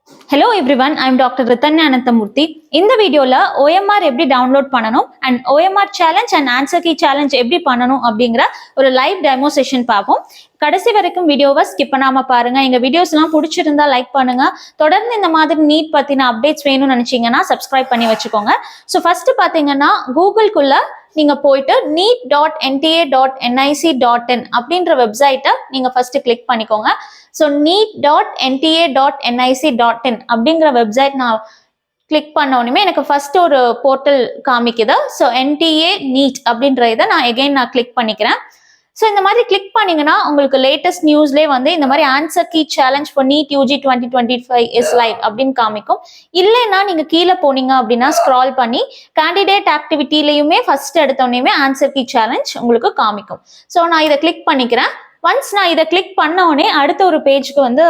Hello everyone, I am Dr. Ritanya Ananthamurthy. இந்த வீடியோல OMR எப்படி டவுன்லோட் பண்ணணும் and OMR challenge and answer key challenge எப்படி பண்ணணும் அப்படிங்கிற ஒரு லைவ் டெமோ செஷன் பார்ப்போம். கடைசி வரைக்கும் வீடியோவை ஸ்கிப் பண்ணாம பாருங்க. எங்க வீடியோஸ் எல்லாம் பிடிச்சிருந்தா லைக் பண்ணுங்க. தொடர்ந்து இந்த மாதிரி நீட் பத்தின அப்டேட்ஸ் வேணும்னு நினைச்சீங்கன்னா சப்ஸ்கிரைப் பண்ணி வச்சுக்கோங்க. ஸோ ஃபர்ஸ்ட் பாத்தீங்கன்னா கூகுள்குள்ள நீங்க போயிட்டு neat.nta.nic.in அப்படின்ற வெப்சைட்டை நீங்க ஃபர்ஸ்ட் கிளிக் பண்ணிக்கோங்க. ஸோ neat.nta.nic.in அப்படிங்கிற வெப்சைட் நான் கிளிக் பண்ண உடனே எனக்கு ஃபர்ஸ்ட் ஒரு போர்ட்டல் காமிக்குது. ஸோ NTA நீட் அப்படின்ற இதை நான் கிளிக் பண்ணிக்கிறேன். ஸோ இந்த மாதிரி கிளிக் பண்ணீங்கன்னா உங்களுக்கு லேட்டஸ்ட் நியூஸ்லேயே வந்து இந்த மாதிரி answer key challenge for NEET UG 2025 is live அப்படின்னு காமிக்கும். இல்லைன்னா நீங்க கீழே போனீங்க அப்படின்னா ஸ்க்ரால் பண்ணி கேண்டிடேட் ஆக்டிவிட்டிலையுமே ஃபர்ஸ்ட் எடுத்தோடனே ஆன்சர் கீ சேலஞ்ச் உங்களுக்கு காமிக்கும். ஸோ நான் இதை கிளிக் பண்ணிக்கிறேன். ஒன்ஸ் நான் இதை கிளிக் பண்ண உடனே அடுத்த ஒரு பேஜுக்கு வந்து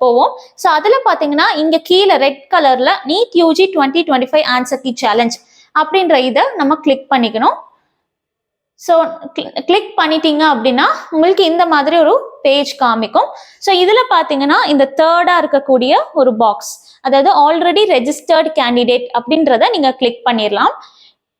போவோம். ஸோ அதுல பாத்தீங்கன்னா இங்க கீழே ரெட் கலர்ல NEET UG 2025 answer key challenge அப்படின்ற இதை நம்ம கிளிக் பண்ணிக்கணும். ஸோ கிளிக் பண்ணிட்டீங்க அப்படின்னா உங்களுக்கு இந்த மாதிரி ஒரு பேஜ் காமிக்கும். ஸோ இதுல பாத்தீங்கன்னா இந்த தேர்டா இருக்கக்கூடிய ஒரு பாக்ஸ், அதாவது ஆல்ரெடி ரெஜிஸ்டர்ட் கேண்டிடேட் அப்படின்றத நீங்க கிளிக் பண்ணிடலாம்.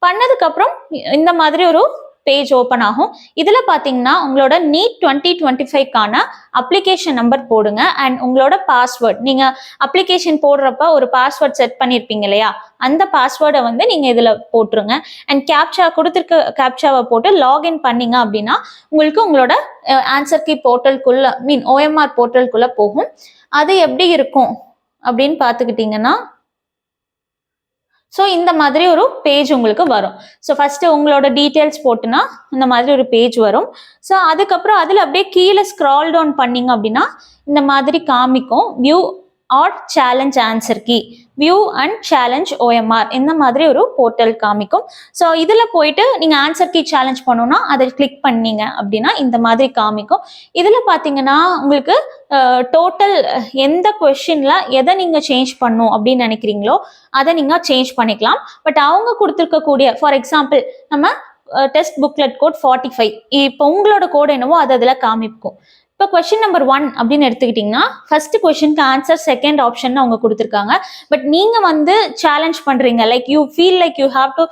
பண்ணதுக்கு அப்புறம் இந்த மாதிரி ஒரு பேஜ் ஓப்பன் ஆகும். இதுல பாத்தீங்கன்னா உங்களோட நீட் 2025க்கான அப்ளிகேஷன் நம்பர் போடுங்க அண்ட் உங்களோட பாஸ்வேர்ட். நீங்க அப்ளிகேஷன் போடுறப்ப ஒரு பாஸ்வேர்ட் செட் பண்ணிருப்பீங்க இல்லையா, அந்த பாஸ்வேர்டை வந்து நீங்க இதுல போட்டுருங்க. அண்ட் கேப்சா கொடுத்துருக்க கேப்சாவை போட்டு லாகின் பண்ணீங்க அப்படின்னா உங்களுக்கு உங்களோட ஆன்சர் கீ போர்ட்டலுக்குள்ள OMR போர்ட்டலுக்குள்ள போகும். அது எப்படி இருக்கும் அப்படின்னு பாத்துக்கிட்டீங்கன்னா ஸோ இந்த மாதிரி ஒரு பேஜ் உங்களுக்கு வரும். ஸோ ஃபர்ஸ்ட் உங்களோட டீட்டெயில்ஸ் போட்டுனா இந்த மாதிரி ஒரு பேஜ் வரும். ஸோ அதுக்கப்புறம் அதில் அப்படியே கீழே ஸ்க்ரால் டவுன் பண்ணீங்க அப்படின்னா இந்த மாதிரி காமிக்கும் view or challenge answer key, view and challenge OMR, இந்த மாதிரி ஒரு போர்ட்டல் காமிக்கும். ஸோ இதில் போயிட்டு நீங்கள் ஆன்சர் கீ சேலஞ்ச் பண்ணணும்னா அதை கிளிக் பண்ணீங்க அப்படின்னா இந்த மாதிரி காமிக்கும். இதில் பார்த்தீங்கன்னா உங்களுக்கு டோட்டல் எந்த கொஸ்டின்ல எதை நீங்கள் சேஞ்ச் பண்ணும் அப்படின்னு நினைக்கிறீங்களோ அதை நீங்கள் சேஞ்ச் பண்ணிக்கலாம். பட் அவங்க கொடுத்துருக்கக்கூடிய ஃபார் எக்ஸாம்பிள் நம்ம டெஸ்ட் புக்லெட் கோட் 45, இப்போ உங்களோட கோட் என்னவோ அது அதில் காமிக்கும். இப்போ கொஸ்டின் நம்பர் 1 அப்படின்னு எடுத்துக்கிட்டீங்கன்னா ஃபர்ஸ்ட் கொஸ்டினுக்கு ஆன்சர் செகண்ட் ஆப்ஷன் அவங்க கொடுத்துருக்காங்க. பட் நீங்க வந்து சேலஞ்ச் பண்றீங்க, like you feel like you have to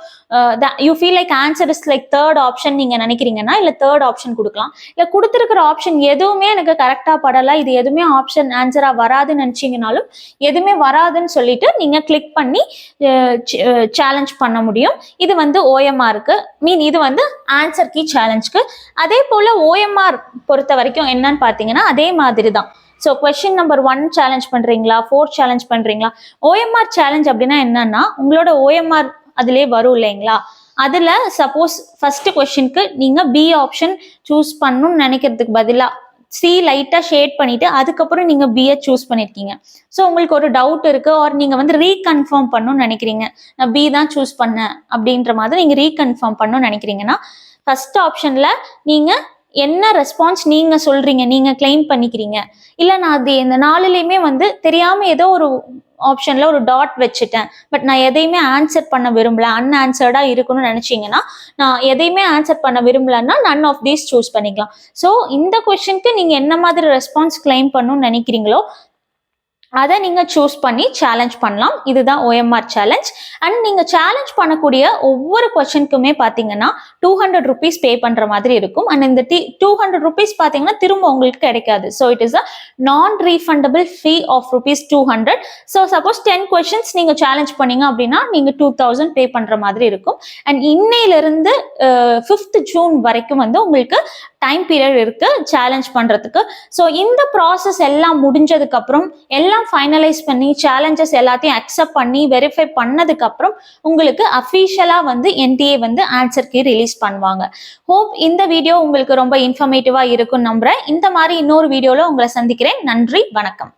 you feel like answer is like third option நீங்க நினைக்கிறீங்கன்னா இல்ல தேர்ட் ஆப்ஷன் கொடுக்கலாம். இல்ல கொடுத்துருக்கிற ஆப்ஷன் எதுவுமே எனக்கு கரெக்டா படல, இது எதுவுமே ஆப்ஷன் ஆன்சரா வராதுன்னு நினைச்சீங்கனாலும் எதுவுமே வராதுன்னு சொல்லிட்டு நீங்க கிளிக் பண்ணி சேலஞ்ச் பண்ண முடியும். இது வந்து OMRக்கு இது வந்து ஆன்சர் கீ சேலஞ்சுக்கு. அதே போல OMR பொறுத்த வரைக்கும் என்னன்னு பாத்தீங்கன்னா அதே மாதிரி தான். ஸோ கொஸ்டின் நம்பர் 1 சேலஞ்ச் பண்றீங்களா, 4 சேலஞ்ச் பண்றீங்களா, OMR சேலஞ்ச் அப்படின்னா என்னன்னா உங்களோட OMR அதுலயே வரும் இல்லைங்களா, அதுல சப்போஸ் ஃபர்ஸ்ட் கொஸ்டினுக்கு நீங்க B ஆப்ஷன் சூஸ் பண்ணணும்னு நினைக்கிறதுக்கு பதிலா C லைட்டா ஷேட் பண்ணிட்டு அதுக்கப்புறம் நீங்க B சூஸ் பண்ணிருக்கீங்க. ஸோ உங்களுக்கு ஒரு டவுட் இருக்கு ஆர் நீங்க வந்து ரீகன்ஃபார்ம் பண்ணணும்னு நினைக்கிறீங்க, நான் B தான் சூஸ் பண்ணேன் அப்படின்ற மாதிரி நீங்க ரீகன்ஃபார்ம் பண்ணணும்னு நினைக்கிறீங்கன்னா ஃபர்ஸ்ட் ஆப்ஷன்ல நீங்க என்ன ரெஸ்பான்ஸ் நீங்க சொல்றீங்க, நீங்க கிளைம் பண்ணிக்கிறீங்க, இல்ல நான் அது இந்த நாலுலயுமே வந்து தெரியாம ஏதோ ஒரு ஆப்ஷன்ல ஒரு டாட் வச்சுட்டேன், பட் நான் எதையுமே ஆன்சர் பண்ண விரும்பல, அன்ஆன்சர்டா இருக்கணும்னு நினைச்சீங்கன்னா நான் எதையுமே ஆன்சர் பண்ண விரும்பலன்னா நன் ஆஃப் தீஸ் சூஸ் பண்ணிக்கலாம். ஸோ இந்த கொஸ்டினுக்கு நீங்க என்ன மாதிரி ரெஸ்பான்ஸ் கிளைம் பண்ணணும்னு நினைக்கிறீங்களோ அதை நீங்க சூஸ் பண்ணி சேலஞ்ச் பண்ணலாம். இதுதான் OMR சேலஞ்ச். அண்ட் நீங்க சேலஞ்ச் பண்ணக்கூடிய ஒவ்வொரு கொஸ்டினுக்குமே பாத்தீங்கன்னா 200 rupees பே பண்ற மாதிரி இருக்கும். அண்ட் இந்த 200 rupees பாத்தீங்கன்னா திரும்ப உங்களுக்கு கிடைக்காது. So it is a non refundable fee of ₹200. So suppose 10 questions நீங்க சேலஞ்ச் பண்ணீங்க அப்படின்னா நீங்க 2000 பே பண்ற மாதிரி இருக்கும். அண்ட் இன்னையில இருந்து 5th June வரைக்கும் வந்து உங்களுக்கு டைம் பீரியட் இருக்கு சேலஞ்ச் பண்றதுக்கு. ஸோ இந்த ப்ராசஸ் எல்லாம் முடிஞ்சதுக்கு அப்புறம் எல்லாம் ஃபைனலைஸ் பண்ணி சேலஞ்சஸ் எல்லாத்தையும் அக்செப்ட் பண்ணி வெரிஃபை பண்ணதுக்கு அப்புறம் உங்களுக்கு அஃபிஷியலா வந்து NTA வந்து ஆன்சர் கீ ரிலீஸ் பண்ணுவாங்க. ஹோப் இந்த வீடியோ உங்களுக்கு ரொம்ப இன்ஃபர்மேட்டிவா இருக்கும்னு நம்புறேன். இந்த மாதிரி இன்னொரு வீடியோல உங்களை சந்திக்கிறேன். நன்றி, வணக்கம்.